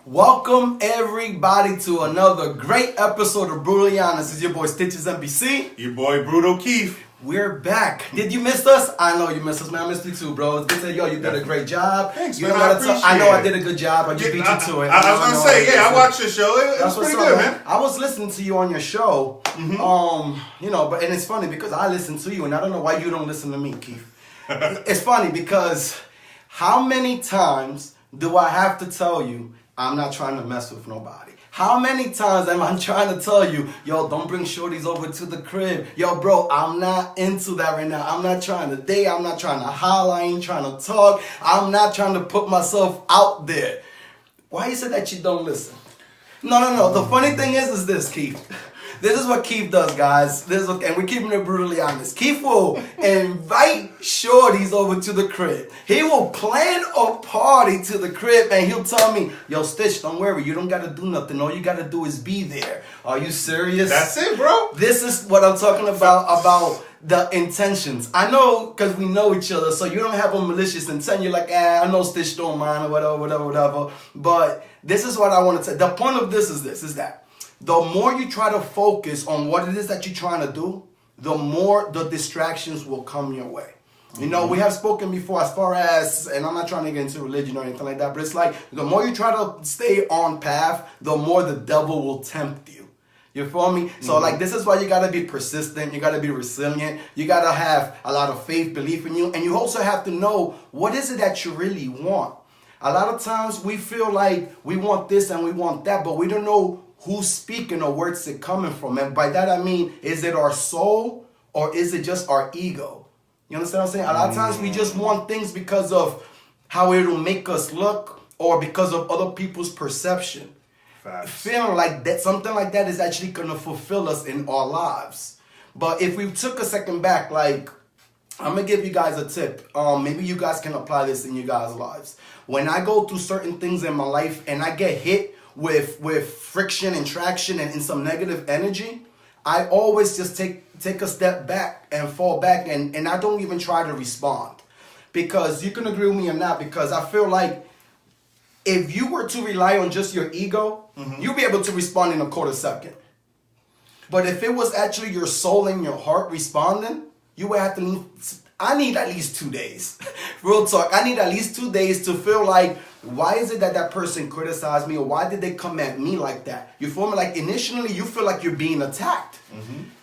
Welcome everybody to another great episode of Brutally Honest. This is your boy Stitches NBC. Your boy Brutal Keith. We're back. Did you miss us? I know you missed us, man. I missed you too, bro. It's good to say, yo, you did a great job. Thanks, you man. I know I did a good job. I just beat you to it. I was going to say, I watched your show. It was pretty good, man. I was listening to you on your show. But it's funny because I listen to you and I don't know why you don't listen to me, Keith. It's funny because how many times do I have to tell you I'm not trying to mess with nobody? How many times am I trying to tell you, yo, don't bring shorties over to the crib. Yo, bro, I'm not into that right now. I'm not trying to date. I'm not trying to holler. I ain't trying to talk. I'm not trying to put myself out there. Why you say that you don't listen? No. The funny thing is this, Keith. This is what Keith does, guys. And we're keeping it brutally honest. Keith will invite shorties over to the crib. He will plan a party to the crib and he'll tell me, yo, Stitch, don't worry. You don't got to do nothing. All you got to do is be there. Are you serious? That's it, bro. This is what I'm talking about the intentions. I know because we know each other, so you don't have a malicious intent. You're like, I know Stitch don't mind or whatever. But this is what I want to say. The point of this is that the more you try to focus on what it is that you're trying to do, the more the distractions will come your way. You know, we have spoken before as far as, and I'm not trying to get into religion or anything like that, but it's like the more you try to stay on path, the more the devil will tempt you. You feel me? So like this is why you gotta be persistent, you gotta be resilient, you gotta have a lot of faith, belief in you, and you also have to know what is it that you really want. A lot of times we feel like we want this and we want that, but we don't know who's speaking or where's it coming from. And by that I mean, is it our soul or is it just our ego? You understand what I'm saying? A lot of times we just want things because of how it'll make us look or because of other people's perception. Facts. Feeling like that, something like that is actually going to fulfill us in our lives. But if we took a second back, like, I'm going to give you guys a tip. Maybe you guys can apply this in your guys' lives. When I go through certain things in my life and I get hit with friction and traction and some negative energy, I always just take a step back and fall back and I don't even try to respond. Because you can agree with me or not, because I feel like if you were to rely on just your ego, you'll be able to respond in a quarter second. But if it was actually your soul and your heart responding, you would have to I need at least 2 days. Real talk. I need at least 2 days to feel like, why is it that person criticized me or why did they come at me like that? You feel me? Like initially you feel like you're being attacked.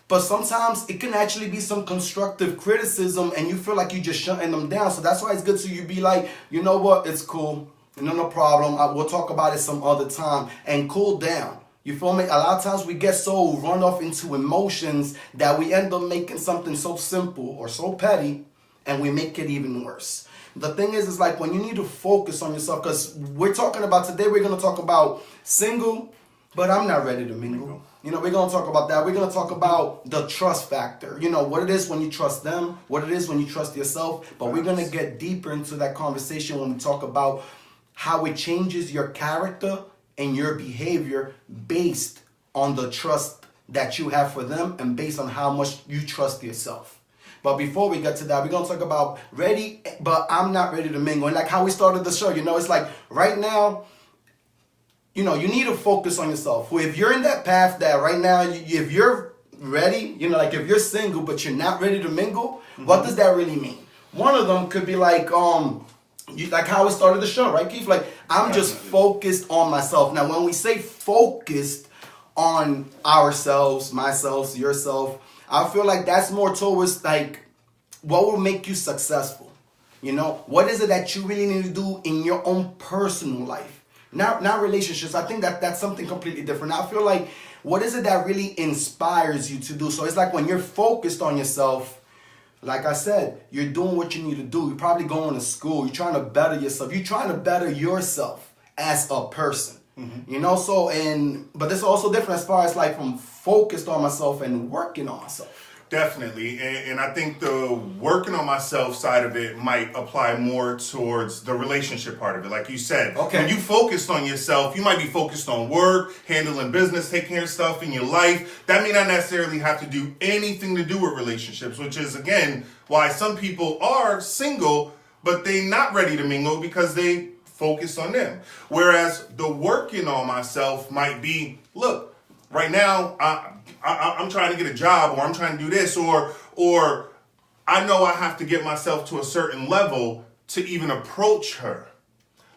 But sometimes it can actually be some constructive criticism and you feel like you're just shutting them down. So that's why it's good to you be like, you know what? It's cool. No problem. We'll talk about it some other time and cool down. You feel me? A lot of times we get so run off into emotions that we end up making something so simple or so petty and we make it even worse. The thing is like when you need to focus on yourself, because we're talking about today, we're going to talk about single, but I'm not ready to mingle. You know, we're going to talk about that. We're going to talk about the trust factor. You know, what it is when you trust them, what it is when you trust yourself. But we're going to get deeper into that conversation when we talk about how it changes your character and your behavior based on the trust that you have for them and based on how much you trust yourself. But before we get to that, we're going to talk about ready, but I'm not ready to mingle. And like how we started the show, you know, it's like right now, you know, you need to focus on yourself. If you're in that path that right now, if you're ready, you know, like if you're single, but you're not ready to mingle, what does that really mean? One of them could be like, like how we started the show, right, Keith? Like, I'm just focused on myself. Now, when we say focused on ourselves, myself, yourself, I feel like that's more towards like what will make you successful. You know, what is it that you really need to do in your own personal life? Not relationships. I think that's something completely different. I feel like what is it that really inspires you to do? So it's like when you're focused on yourself, like I said, you're doing what you need to do. You're probably going to school. You're trying to better yourself. You're trying to better yourself as a person. You know, so, but it's also different as far as like from focused on myself and working on myself. Definitely. And I think the working on myself side of it might apply more towards the relationship part of it. Like you said, when you focused on yourself, you might be focused on work, handling business, taking care of stuff in your life. That may not necessarily have to do anything to do with relationships, which is, again, why some people are single, but they're not ready to mingle because they focused on them. Whereas the working on myself might be, look, right now I'm trying to get a job, or I'm trying to do this, or I know I have to get myself to a certain level to even approach her.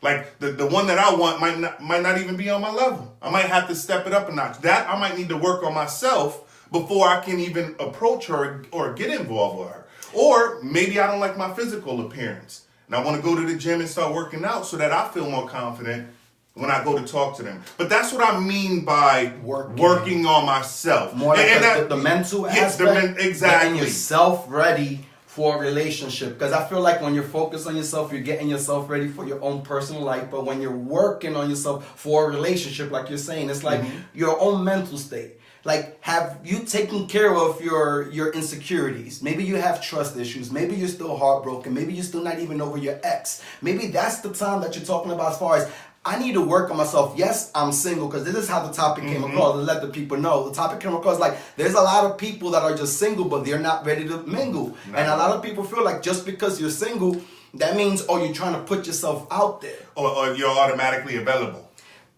Like the one that I want might not even be on my level. I might have to step it up a notch. That I might need to work on myself before I can even approach her or get involved with her. Or maybe I don't like my physical appearance, and I want to go to the gym and start working out so that I feel more confident when I go to talk to them. But that's what I mean by working on myself. More like the mental aspect. Exactly. Getting yourself ready for a relationship. Because I feel like when you're focused on yourself, you're getting yourself ready for your own personal life. But when you're working on yourself for a relationship, like you're saying, it's like your own mental state. Like, have you taken care of your insecurities? Maybe you have trust issues. Maybe you're still heartbroken. Maybe you're still not even over your ex. Maybe that's the time that you're talking about as far as, I need to work on myself. Yes, I'm single, because this is how the topic came across, to let the people know. The topic came across like, there's a lot of people that are just single, but they're not ready to mingle. No. And a lot of people feel like just because you're single, that means, you're trying to put yourself out there. Or you're automatically available.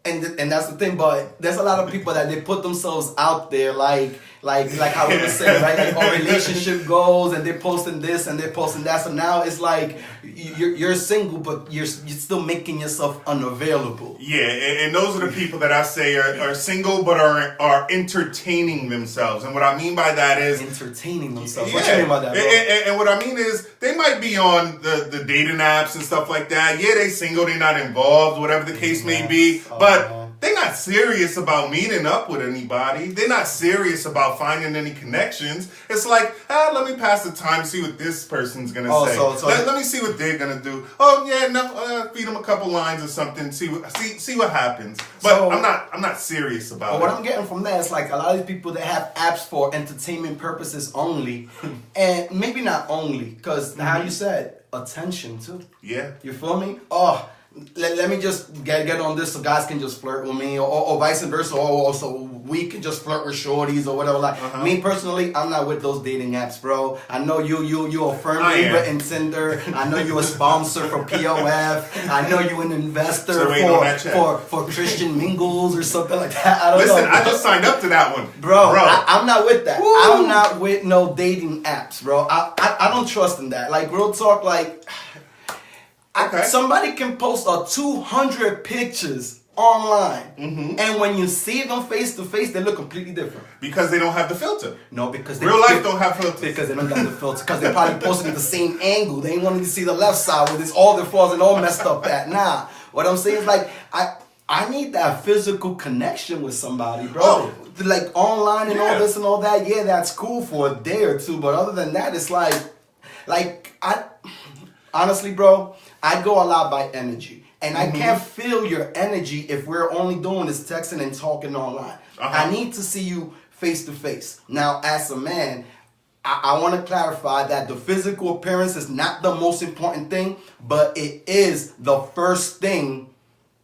And that's the thing, but there's a lot of people that they put themselves out there like how we were saying, right? Like, our relationship goals, and they're posting this and they're posting that. So now it's like you're single, but you're still making yourself unavailable. Yeah, and those are the people that I say are single, but are entertaining themselves. And what I mean by that is entertaining themselves. What you mean by that, bro? And what I mean is, they might be on the dating apps and stuff like that. Yeah, they single, they're not involved, whatever the case may be, but they're not serious about meeting up with anybody. They're not serious about finding any connections. It's like, let me pass the time, see what this person's going to say. Let me see what they're going to do. Oh, yeah, no, feed them a couple lines or something, see what happens. But I'm not serious about it. What I'm getting from that is, like, a lot of these people that have apps for entertainment purposes only, and maybe not only, because how you said, attention too. Yeah. You feel me? Let me just get on this so guys can just flirt with me, or vice versa, or so we can just flirt with shorties or whatever. Like, me personally, I'm not with those dating apps, bro. I know you a firm believer in Tinder. I know you a sponsor for POF. I know you an investor for Christian Mingles or something like that. I don't know. I just signed up to that one, bro. I'm not with that. Woo. I'm not with no dating apps, bro. I don't trust in that. Like, real talk, like. Okay. Somebody can post 200 pictures online, and when you see them face to face, they look completely different. Because they don't have the filter. No, because real life don't have filters. Because they don't have the filter. Because they probably posted at the same angle. They ain't wanting to see the left side with all their flaws and all messed up at. Nah, what I'm saying is, like, I need that physical connection with somebody, bro. Like, online and all this and all that. Yeah, that's cool for a day or two, but other than that, it's like I honestly, bro. I go a lot by energy. And I can't feel your energy if we're only doing this texting and talking online. I need to see you face to face. Now, as a man, I want to clarify that the physical appearance is not the most important thing, but it is the first thing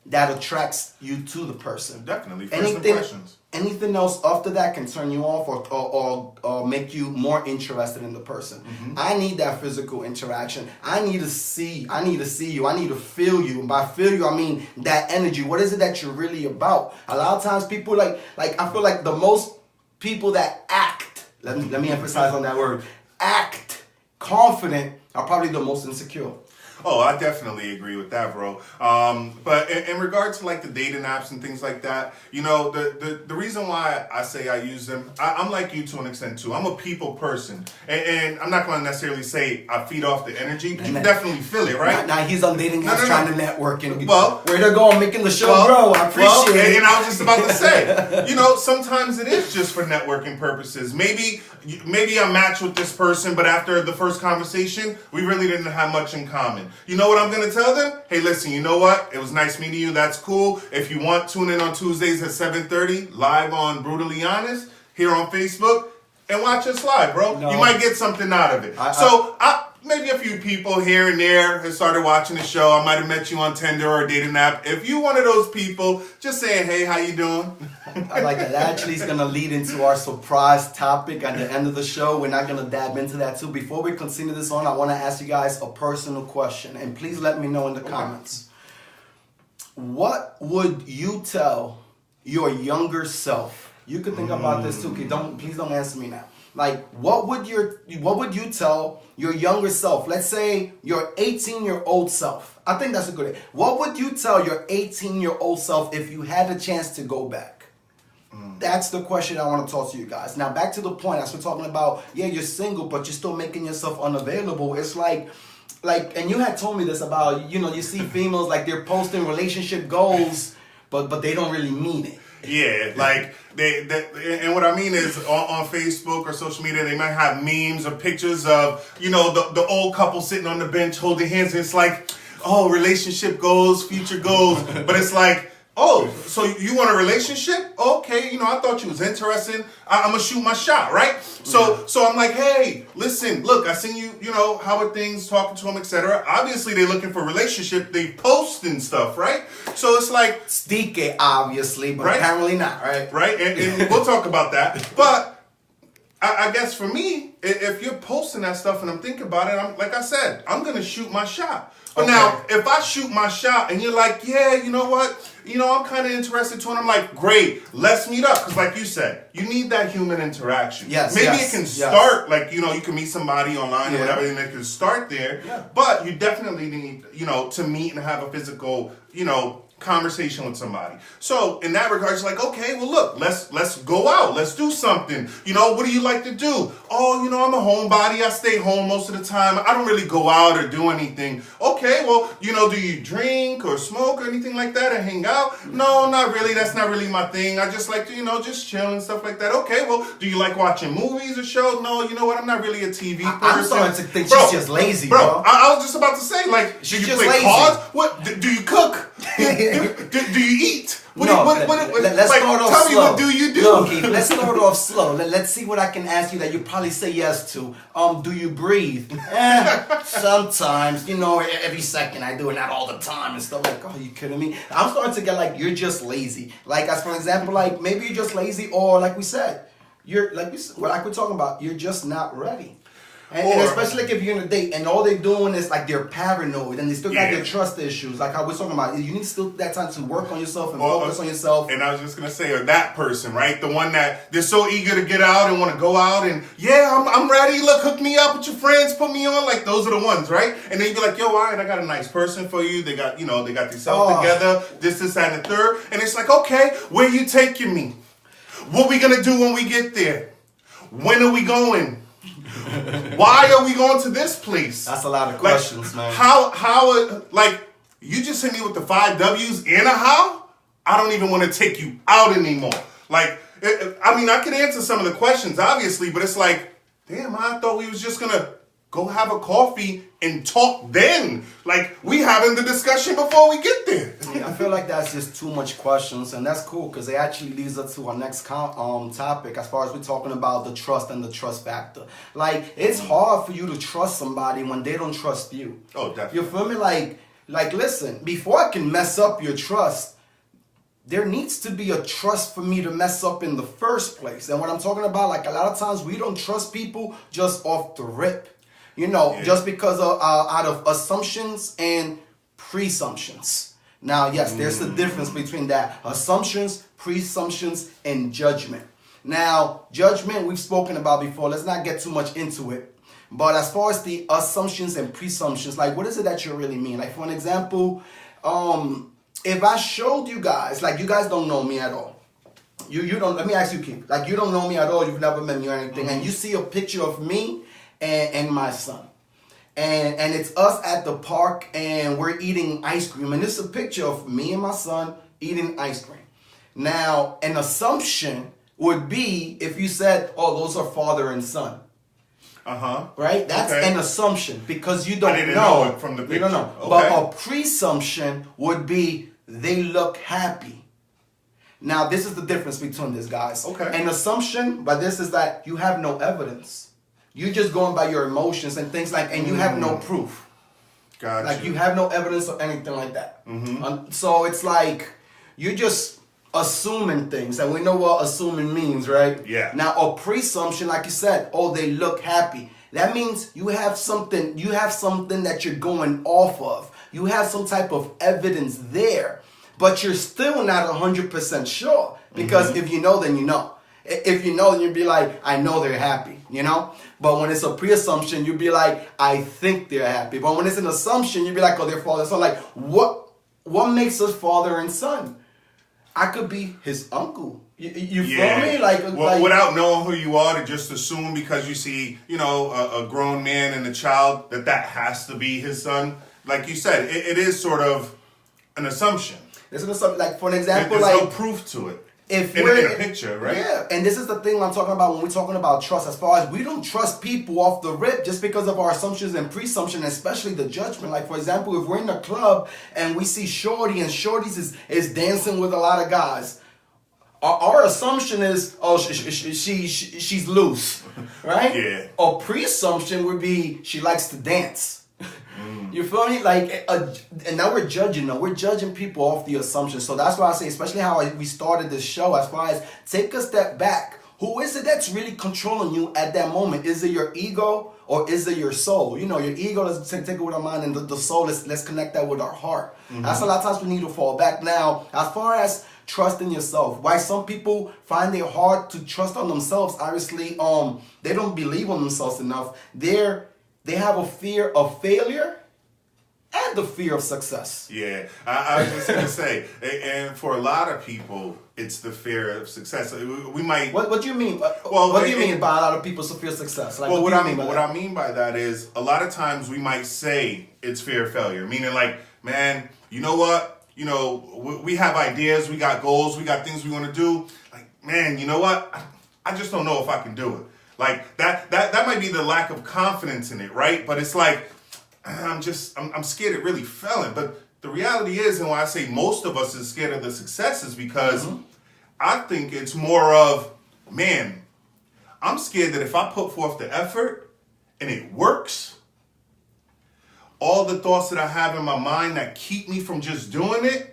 that attracts you to the person. Definitely. First impressions. Anything else after that can turn you off or make you more interested in the person. I need that physical interaction. I need to see you. I need to feel you. And by feel you, I mean that energy. What is it that you're really about? A lot of times people like I feel like the most people that act, let me emphasize on that word, act confident are probably the most insecure. Oh, I definitely agree with that, bro. But in regards to, like, the dating apps and things like that, you know, the reason why I say I use them, I'm like you to an extent too. I'm a people person, and I'm not going to necessarily say I feed off the energy, but you can definitely feel it, right? Now he's on dating apps trying to network and where they're going, making the show grow. I appreciate it. And I was just about to say, you know, sometimes it is just for networking purposes. Maybe I match with this person, but after the first conversation, we really didn't have much in common. You know what I'm going to tell them? Hey, listen, you know what? It was nice meeting you. That's cool. If you want, tune in on Tuesdays at 7:30, live on Brutally Honest, here on Facebook, and watch us live, bro. No. You might get something out of it. Maybe a few people here and there have started watching the show. I might have met you on Tinder or a dating app. If you're one of those people, just saying, hey, how you doing? I like that. That actually is going to lead into our surprise topic at the end of the show. We're not going to dab into that too. Before we continue this on, I want to ask you guys a personal question. And please let me know in the comments. what would you tell your younger self? You could think about this too. Okay, please don't answer me now. Like, what would you tell your younger self? Let's say your 18-year-old self. I think that's a good. What would you tell your 18-year-old self if you had the chance to go back? That's the question I want to talk to you guys. Now, back to the point. As we're talking about, yeah, you're single, but you're still making yourself unavailable. It's like, and you had told me this about, you see females like they're posting relationship goals, but they don't really mean it. Yeah, like and what I mean is on Facebook or social media, they might have memes or pictures of, the old couple sitting on the bench holding hands, and it's like, oh, relationship goals, future goals, but it's like, oh, so you want a relationship? Okay, I thought you was interested. I'm gonna shoot my shot, right? So I'm like, hey, listen, look, I seen you, how are things, talking to them, etc. Obviously, they're looking for a relationship. They post and stuff, right? So it's like sticky, obviously, but right? Apparently not, right? Right, and we'll talk about that. But I guess for me, if you're posting that stuff and I'm thinking about it, like I said, I'm gonna shoot my shot. But now, if I shoot my shot and you're like, yeah, you know what? I'm kind of interested too. And I'm like, great, let's meet up. Because like you said, you need that human interaction. Yes, maybe it can start, like, you can meet somebody online or whatever, and it can start there. Yeah. But you definitely need, to meet and have a physical, conversation with somebody. So in that regard, it's like, okay, well, look, let's go out. Let's do something. What do you like to do? Oh, I'm a homebody. I stay home most of the time. I don't really go out or do anything. Okay, well, do you drink or smoke or anything like that or hang out? No, not really. That's not really my thing. I just like to, just chill and stuff like that. Okay, well, do you like watching movies or shows? No, you know what? I'm not really a TV person. I'm starting to think she's just lazy, bro. I was just about to say, like, she's you play lazy. Cards? What? Do you cook? Do you eat? Let's start off tell slow. Me what do you do? No, Keith, let's start off slow. Let's see what I can ask you that you probably say yes to. Do you breathe? Sometimes, every second I do it, not all the time and stuff. Like, oh, you kidding me? I'm starting to get like, you're just lazy. Like, as for example, like maybe you're just lazy, or like we said, you're like we're talking about, you're just not ready. And especially like if you're in a date and all they're doing is like they're paranoid and they still got their trust issues. Like how we're talking about, you need still that time to work on yourself and focus on yourself. And I was just gonna say, or that person, right? The one that they're so eager to get out and want to go out and I'm ready. Look, hook me up with your friends, put me on. Like those are the ones, right? And then you be like, yo, all right, I got a nice person for you. They got, they got themselves together. This, that, and the third. And it's like, okay, where you taking me? What we gonna do when we get there? When are we going? Why are we going to this place? That's a lot of questions, man. How, like, you just hit me with the 5 W's and a how? I don't even want to take you out anymore. Like, I could answer some of the questions, obviously, but it's like, damn, I thought we was just going to go have a coffee and talk then. Like, we having the discussion before we get there. Yeah, I feel like that's just too much questions, and that's cool because it actually leads us to our next topic as far as we're talking about the trust and the trust factor. Like, it's hard for you to trust somebody when they don't trust you. Oh, definitely. You feel me? Like, listen, before I can mess up your trust, there needs to be a trust for me to mess up in the first place. And what I'm talking about, like, a lot of times we don't trust people just off the rip. Just because of out of assumptions and presumptions. Now, yes, there's a difference between that. Assumptions, presumptions, and judgment. Now, judgment we've spoken about before. Let's not get too much into it. But as far as the assumptions and presumptions, like what is it that you really mean? Like for an example, if I showed you guys, like you guys don't know me at all. You don't, let me ask you, Keith. Like you don't know me at all. You've never met me or anything. And you see a picture of me and my son. And it's us at the park and we're eating ice cream. And it's a picture of me and my son eating ice cream. Now, an assumption would be if you said, oh, those are father and son. Right? That's an assumption because you don't know it from the picture. You don't know. Okay. But a presumption would be they look happy. Now, this is the difference between this, guys. Okay. An assumption, but this is that you have no evidence. You're just going by your emotions and things like, and you have no proof. Gotcha. Like you have no evidence or anything like that. So it's like you're just assuming things, and we know what assuming means, right? Yeah. Now a presumption, like you said, oh, they look happy. That means you have something that you're going off of. You have some type of evidence there but you're still not 100% sure. Because if you know, then you know. If you know, then you'd be like, I know they're happy, you know? But when it's a pre-assumption, you'd be like, I think they're happy. But when it's an assumption, you'd be like, oh, they're father and son. Like, what makes us father and son? I could be his uncle. You feel me? Well, without knowing who you are, to just assume because you see, you know, a grown man and a child, that has to be his son. Like you said, it is sort of an assumption. It's an assumption. Like, for an example, there's like... no proof to it. If in a picture, right? Yeah, and this is the thing I'm talking about when we're talking about trust. As far as we don't trust people off the rip just because of our assumptions and presumption, especially the judgment. Like, for example, if we're in a club and we see Shorty and Shorty's is dancing with a lot of guys, our assumption is, oh, she's loose, right? Yeah. A pre-assumption would be she likes to dance. You feel me? Like, and now we're judging. Now we're judging people off the assumptions. So that's why I say, especially how we started this show, as far as take a step back. Who is it that's really controlling you at that moment? Is it your ego or is it your soul? You know, your ego, let's take it with our mind, and the soul, let's connect that with our heart. That's a lot of times we need to fall back. Now, as far as trusting yourself, why some people find it hard to trust on themselves, obviously, they don't believe on themselves enough. They have a fear of failure and the fear of success. Yeah, I was just going to say, and for a lot of people, it's the fear of success. We might... What do you mean? What do you mean by a lot of people's fear of success? Like, well, what I mean by that is, a lot of times we might say it's fear of failure, meaning like, man, you know what? You know, we have ideas, we got goals, we got things we want to do. Like, man, you know what? I just don't know if I can do it. Like, that might be the lack of confidence in it, right? But it's like, I'm scared it really failing. But the reality is, and why I say most of us is scared of the success, is because I think it's more of, man, I'm scared that if I put forth the effort and it works, all the thoughts that I have in my mind that keep me from just doing it.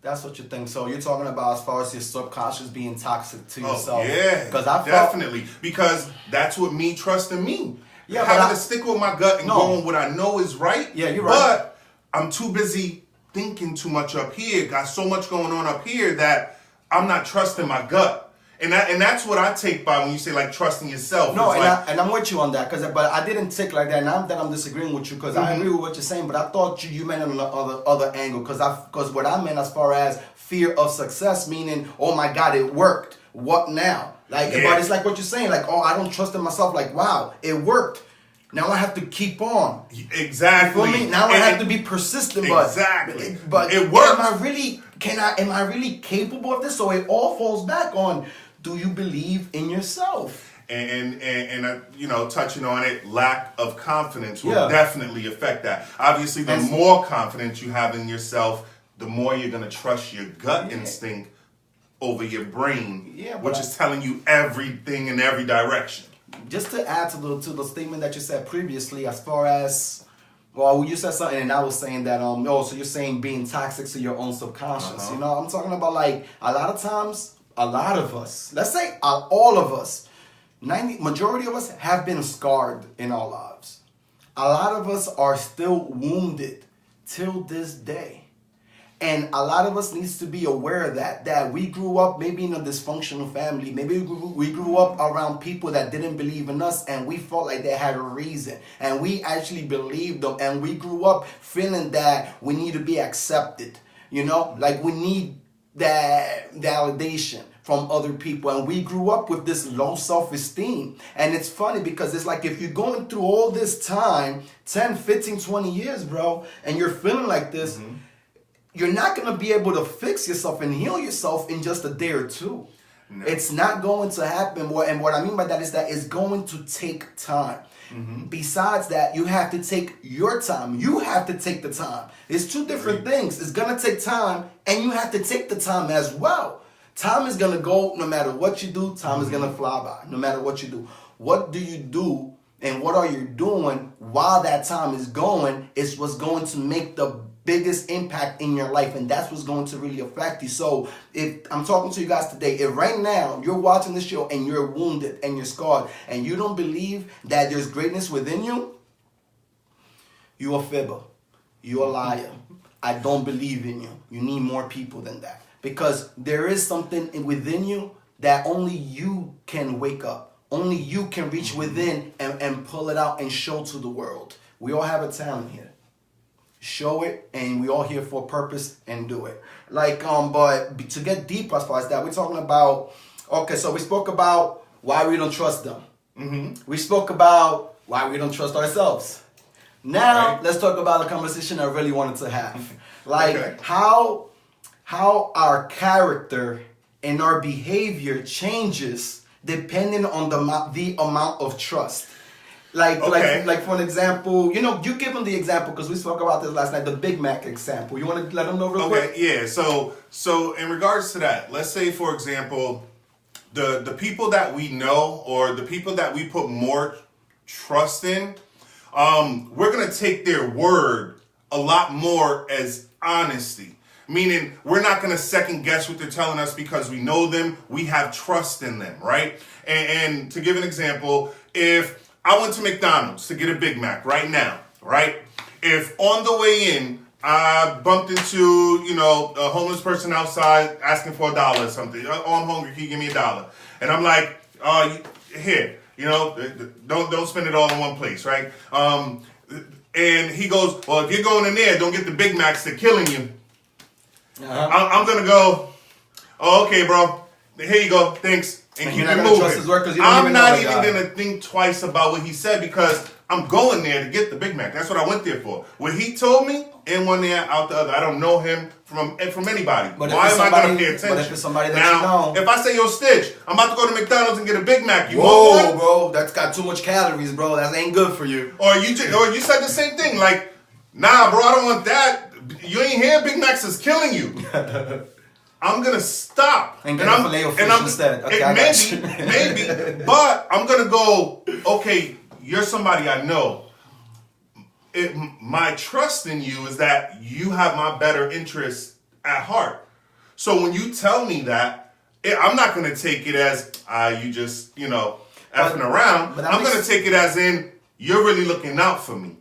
That's what you think. So you're talking about as far as your subconscious being toxic to yourself. Yeah, definitely. Because that's what me trusting me. Yeah, having to stick with my gut and going what I know is right. Yeah, you're right. But I'm too busy thinking too much up here. Got so much going on up here that I'm not trusting my gut. And that's what I take by when you say like trusting yourself. No, and I'm with you on that, but I didn't take like that. Now that I'm disagreeing with you, because I agree with what you're saying, but I thought you meant on the other angle, because what I meant as far as fear of success, meaning, oh my God, it worked. What now? Like, but it's like what you're saying, like, oh, I don't trust in myself. Like, wow, it worked. Now I have to keep on. Exactly. You feel me? Now I have to be persistent. Exactly. But it works. Am I really capable of this? So it all falls back on, do you believe in yourself? And you know, touching on it, lack of confidence will definitely affect that. Obviously, the more confidence you have in yourself, the more you're going to trust your gut instinct over your brain, which is telling you everything in every direction. Just to add to the statement that you said previously, as far as, well, you said something and I was saying that, so you're saying being toxic to your own subconscious. You know, I'm talking about like a lot of times, a lot of us, let's say all of us, majority of us have been scarred in our lives. A lot of us are still wounded till this day. And a lot of us needs to be aware of that we grew up maybe in a dysfunctional family. Maybe we grew up around people that didn't believe in us and we felt like they had a reason. And we actually believed them. And we grew up feeling that we need to be accepted. You know, like we need that validation from other people. And we grew up with this low self-esteem. And it's funny because it's like if you're going through all this time, 10, 15, 20 years, bro, and you're feeling like this, you're not going to be able to fix yourself and heal yourself in just a day or two. No. It's not going to happen. And what I mean by that is that it's going to take time. Besides that, you have to take your time. You have to take the time. It's two different things. It's going to take time, and you have to take the time as well. Time is going to go no matter what you do. Time is going to fly by no matter what you do. What do you do and what are you doing while that time is going is what's going to make the biggest impact in your life, and that's what's going to really affect you. So if I'm talking to you guys today, if right now you're watching this show and you're wounded and you're scarred and you don't believe that there's greatness within you, you're a fibber, you're a liar. I don't believe in you. You need more people than that. Because there is something within you that only you can wake up. Only you can reach within and pull it out and show to the world. We all have a talent here. Show it, and we all here for a purpose and do it. But to get deep as far as that, we're talking about, okay, so we spoke about why we don't trust them. We spoke about why we don't trust ourselves. Now, let's talk about the conversation I really wanted to have. How our character and our behavior changes depending on the amount of trust. Like for an example, you give them the example because we spoke about this last night, the Big Mac example. You want to let them know real quick? Yeah. So in regards to that, let's say, for example, the people that we know or the people that we put more trust in, we're going to take their word a lot more as honesty. Meaning, we're not going to second guess what they're telling us because we know them. We have trust in them, right? And to give an example, if I went to McDonald's to get a Big Mac right now, right? If on the way in, I bumped into, a homeless person outside asking for $1 or something. Oh, I'm hungry. Can you give me $1? And I'm like, here, don't spend it all in one place, right? And he goes, well, if you're going in there, don't get the Big Macs. They're killing you. I'm going to go, oh, okay, bro. Here you go. Thanks. And keep it moving. I'm not even going to think twice about what he said because I'm going there to get the Big Mac. That's what I went there for. What he told me, in one ear, out the other. I don't know him from anybody. But why am I going to pay attention? But if it's somebody that now, you know. If I say, yo, Stitch, I'm about to go to McDonald's and get a Big Mac. You want one? Bro, that's got too much calories, bro. That ain't good for you. Or you said the same thing. Like, nah, bro, I don't want that. You ain't here. Big Macs is killing you. I'm gonna stop and I'm instead. Okay, maybe, but I'm gonna go. Okay, you're somebody I know. My trust in you is that you have my better interests at heart. So when you tell me that, I'm not gonna take it as you just effing around. I'm gonna take it as in you're really looking out for me.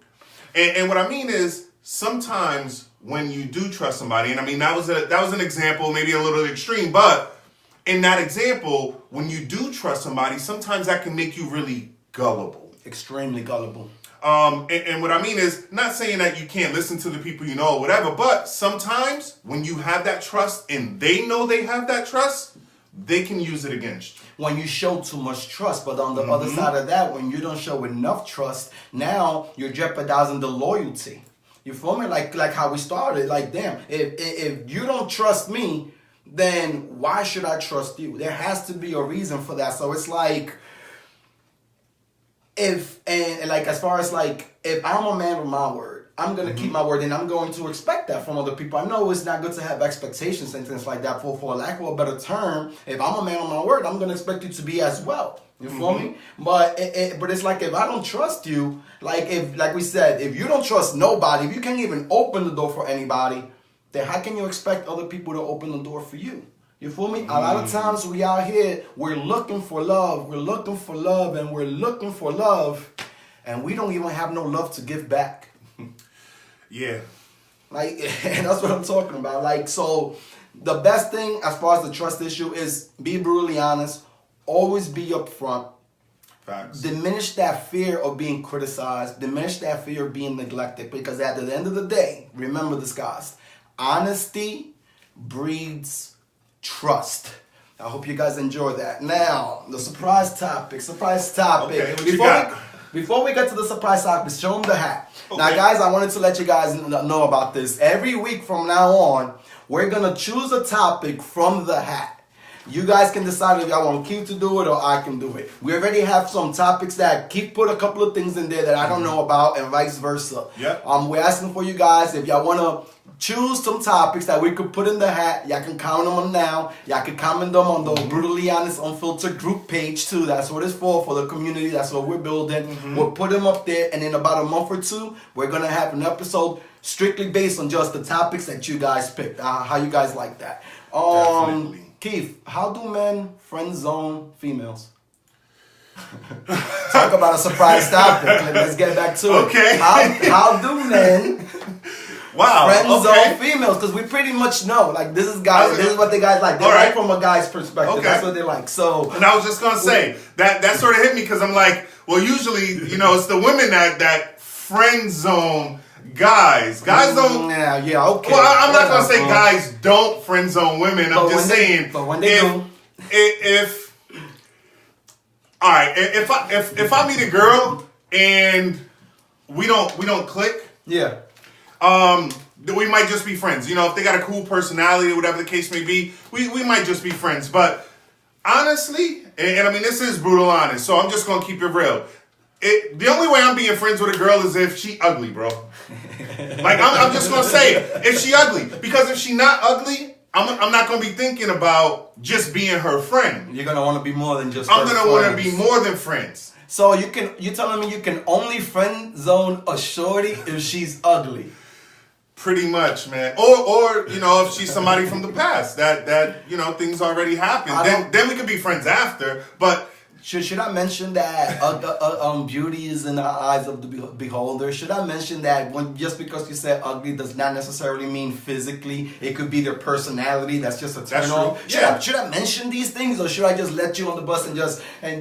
And what I mean is sometimes when you do trust somebody, and I mean that was an example, maybe a little extreme, but in that example, when you do trust somebody, sometimes that can make you really gullible. Extremely gullible. And what I mean is not saying that you can't listen to the people you know or whatever, but sometimes when you have that trust and they know they have that trust, they can use it against you. When you show too much trust, but on the other side of that, when you don't show enough trust, now you're jeopardizing the loyalty. You feel me? Like how we started. Like, damn, if you don't trust me, then why should I trust you? There has to be a reason for that. So it's like, if I'm a man of my word, I'm going to keep my word, and I'm going to expect that from other people. I know it's not good to have expectations and things like that. For lack of a better term, if I'm a man of my word, I'm going to expect you to be as well. You feel me? But it's like, if I don't trust you, like we said, if you don't trust nobody, if you can't even open the door for anybody, then how can you expect other people to open the door for you? You feel me? A lot of times we out here, we're looking for love, and we're looking for love, and we don't even have no love to give back. Yeah. And that's what I'm talking about. So the best thing as far as the trust issue is be brutally honest. Always be upfront. Facts. Diminish that fear of being criticized. Diminish that fear of being neglected. Because at the end of the day, remember this, guys. Honesty breeds trust. I hope you guys enjoy that. Now, the surprise topic. Okay, Before we get to the surprise topic, show them the hat. Okay. Now, guys, I wanted to let you guys know about this. Every week from now on, we're going to choose a topic from the hat. You guys can decide if y'all want Keith to do it or I can do it. We already have some topics that Keith put a couple of things in there that I don't know about, and vice versa. Yep. We're asking for you guys, if y'all want to choose some topics that we could put in the hat, y'all can comment them now. Y'all can comment them on the Brutally Honest Unfiltered group page too. That's what it's for the community. That's what we're building. We'll put them up there, and in about a month or two, we're going to have an episode strictly based on just the topics that you guys picked. How you guys like that? Definitely. Keith, how do men friend zone females? Talk about a surprise topic. Let's get back to it. Okay. How do men Wow. Friend zone females, because we pretty much know, like, this is guys. This is what the guys like. They like from a guy's perspective. That's what they like. So, and I was just gonna say that sort of hit me because I'm like, well, usually, you know, it's the women that friend zone guys. Guys don't. Yeah, okay. Well, I'm not gonna say guys don't friend zone women. I'm just saying. But when they do, if all right, if I meet a girl and we don't click, we might just be friends. You know, if they got a cool personality or whatever the case may be, we might just be friends. But honestly, and I mean, this is brutal honest, so I'm just gonna keep it real. The only way I'm being friends with a girl is if she ugly, bro. Like, I'm just gonna say it, if she ugly, because if she not ugly, I'm not gonna be thinking about just being her friend. You're gonna want to be more than just. I'm gonna want to be more than friends. So you're telling me you can only friend zone a shorty if she's ugly? Pretty much, man. Or you know, if she's somebody from the past that you know, things already happened, then we could be friends after. But should I mention that beauty is in the eyes of the beholder? Should I mention that just because you said ugly does not necessarily mean physically? It could be their personality. That's just a turn on. Should I mention these things, or should I just let you on the bus and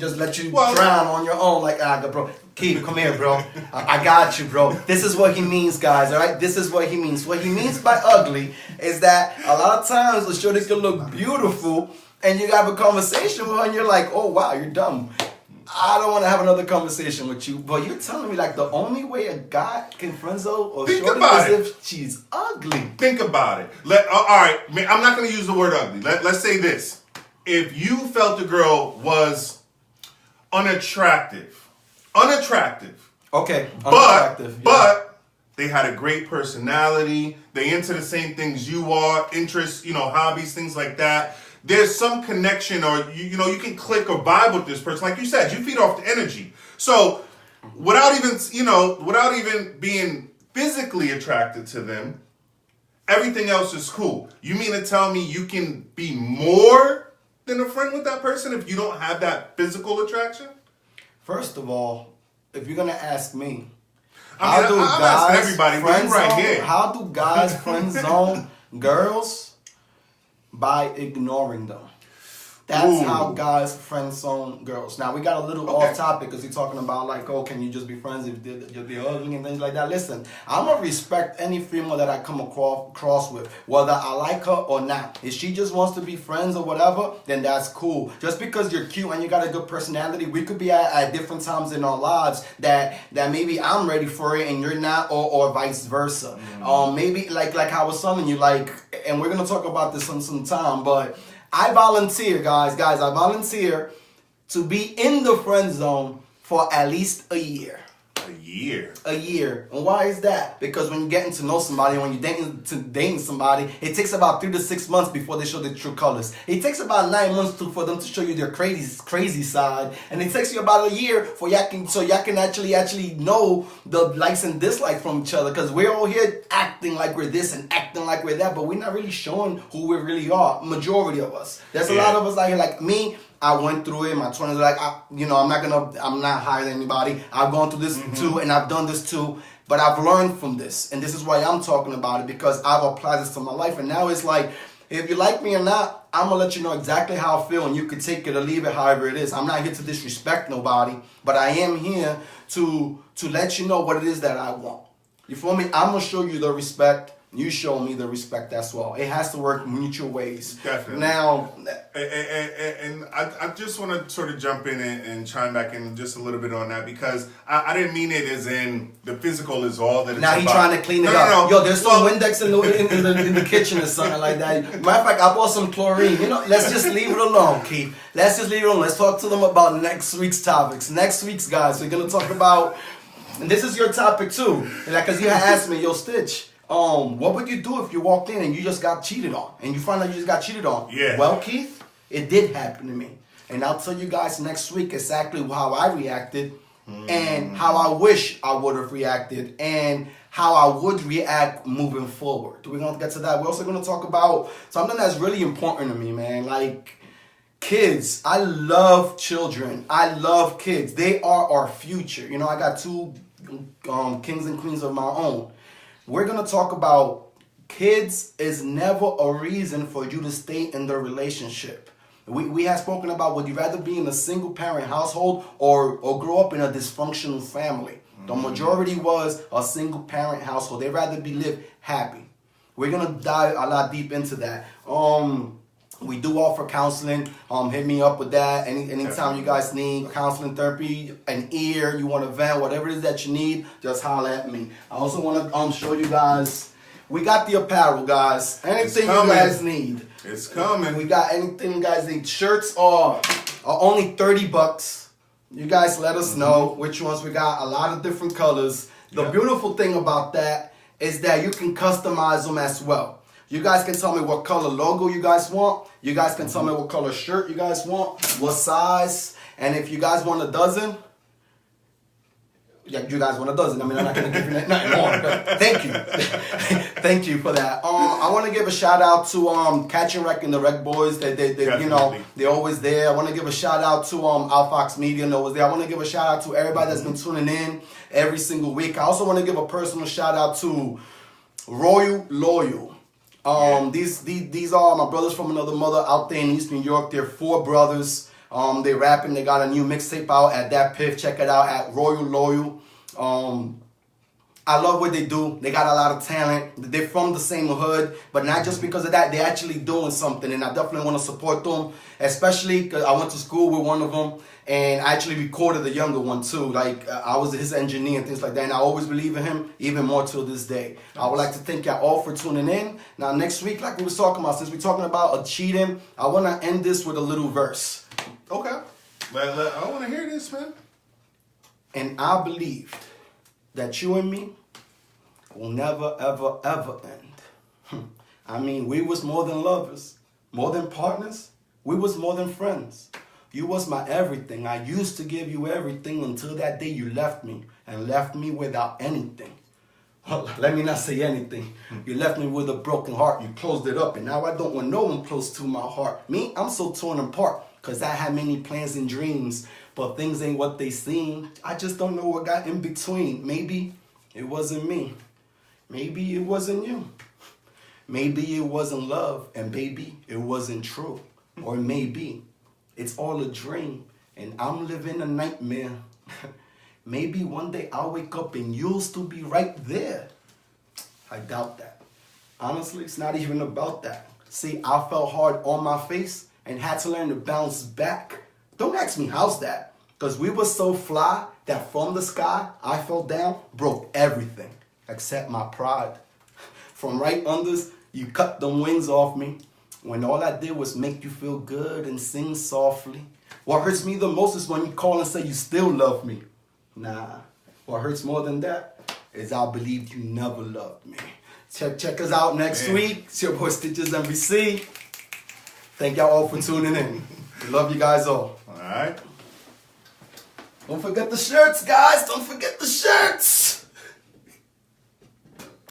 just let you drown on your own? Like, bro, Keith, come here, bro. I got you, bro. This is what he means, guys. All right, this is what he means. What he means by ugly is that a lot of times the shorty can look beautiful. And you have a conversation with her and you're like, oh, wow, you're dumb. I don't want to have another conversation with you. But you're telling me, like, the only way a guy can friend zone or shorty is if she's ugly. Think about it. All right, I'm not going to use the word ugly. Let's say this. If you felt the girl was unattractive. Okay, unattractive. But they had a great personality. They into the same things you are. Interests, you know, hobbies, things like that. There's some connection, or you know, you can click or vibe with this person. Like you said, you feed off the energy. So without even being physically attracted to them, everything else is cool. You mean to tell me you can be more than a friend with that person if you don't have that physical attraction? First of all, if you're gonna ask me, I'm asking everybody, friend right here. How do guys friend zone girls? By ignoring them. That's how guys friend zone girls. Now, we got a little off topic because you're talking about, like, oh, can you just be friends if they're ugly and things like that? Listen, I'm going to respect any female that I come across with, whether I like her or not. If she just wants to be friends or whatever, then that's cool. Just because you're cute and you got a good personality, we could be at different times in our lives that maybe I'm ready for it and you're not, or vice versa. Maybe, like I was telling you, like, and we're going to talk about this in some time, but I volunteer, guys, I volunteer to be in the friend zone for at least a year. A year. And why is that? Because when you're getting to know somebody, when you're dating somebody, it takes about 3 to 6 months before they show their true colors. It takes about 9 months for them to show you their crazy side. And it takes you about a year for y'all can actually know the likes and dislikes from each other. Because we're all here acting like we're this and acting like we're that, but we're not really showing who we really are. Majority of us. There's a lot of us out here like me. I went through it. My 20s, like, I'm not higher than anybody. I've gone through this too, and I've done this too. But I've learned from this, and this is why I'm talking about it, because I've applied this to my life. And now it's like, if you like me or not, I'm gonna let you know exactly how I feel, and you can take it or leave it however it is. I'm not here to disrespect nobody, but I am here to let you know what it is that I want. You feel me? I'm gonna show you the respect. You show me the respect as well. It has to work mutual ways. Definitely. Now, and I just want to sort of jump in and chime back in just a little bit on that, because I didn't mean it as in the physical is all that it's now about. He's trying to clean it up. No. Yo, there's some Windex in the kitchen or something like that. Matter of fact, I bought some chlorine. You know, let's just leave it alone, Keith. Let's just leave it alone. Let's talk to them about next week's topics. Next week's, guys, we're going to talk about, and this is your topic too, like, because you had asked me, yo, Stitch, what would you do if you walked in and you just got cheated on? And you find out you just got cheated on? Yeah. Well, Keith, it did happen to me. And I'll tell you guys next week exactly how I reacted and how I wish I would have reacted and how I would react moving forward. We're going to get to that. We're also going to talk about something that's really important to me, man. Like, kids. I love children. I love kids. They are our future. You know, I got two kings and queens of my own. we're going to talk about kids is never a reason for you to stay in the relationship. We have spoken about, would you rather be in a single parent household or grow up in a dysfunctional family? The majority was a single parent household. They'd rather be live happy. We're going to dive a lot deep into that. We do offer counseling. Hit me up with that. Anytime you guys need counseling, therapy, an ear, you want to vent, whatever it is that you need, just holler at me. I also want to show you guys, we got the apparel, guys. Anything you guys need. It's coming. We got anything you guys need. Shirts are only $30. You guys let us know which ones we got. A lot of different colors. The beautiful thing about that is that you can customize them as well. You guys can tell me what color logo you guys want. You guys can tell me what color shirt you guys want, what size. And if you guys want a dozen, yeah, you guys want a dozen. I mean, I'm not going to give you nothing more. Thank you. Thank you for that. I want to give a shout out to Catch and Wreck and the Wreck Boys. They you know, they're always there. I want to give a shout out to Alfox Media. Always there. I want to give a shout out to everybody that's been tuning in every single week. I also want to give a personal shout out to Royal Loyal. These are my brothers from another mother out there in East New York. They're 4 brothers. They rapping. They got a new mixtape out at Dat Piff. Check it out at Royal Loyal. I love what they do. They got a lot of talent. They're from the same hood, but not just because of that. They're actually doing something, and I definitely want to support them, especially because I went to school with one of them, and I actually recorded the younger one too. Like, I was his engineer and things like that, and I always believe in him, even more till this day. I would like to thank y'all all for tuning in. Now, next week, like we was talking about, since we're talking about cheating, I want to end this with a little verse. Okay. I want to hear this, man. And I believed that you and me will never, ever, ever end. I mean, we was more than lovers, more than partners. We was more than friends. You was my everything. I used to give you everything until that day you left me and left me without anything. Let me not say anything. You left me with a broken heart. You closed it up, and now I don't want no one close to my heart. Me, I'm so torn apart because I had many plans and dreams, but things ain't what they seem. I just don't know what got in between. Maybe it wasn't me. Maybe it wasn't you. Maybe it wasn't love, and baby, it wasn't true. Or maybe it's all a dream, and I'm living a nightmare. Maybe one day I'll wake up and you'll still be right there. I doubt that. Honestly, it's not even about that. See, I fell hard on my face and had to learn to bounce back. Don't ask me how's that, because we were so fly that from the sky, I fell down, broke everything except my pride. From right unders, you cut them wings off me when all I did was make you feel good and sing softly. What hurts me the most is when you call and say you still love me. Nah, what hurts more than that is I believed you never loved me. Check us out next week. It's your boy Stitches MBC. Thank y'all all for tuning in. We love you guys all. All right. Don't forget the shirts, guys. Don't forget the shirts.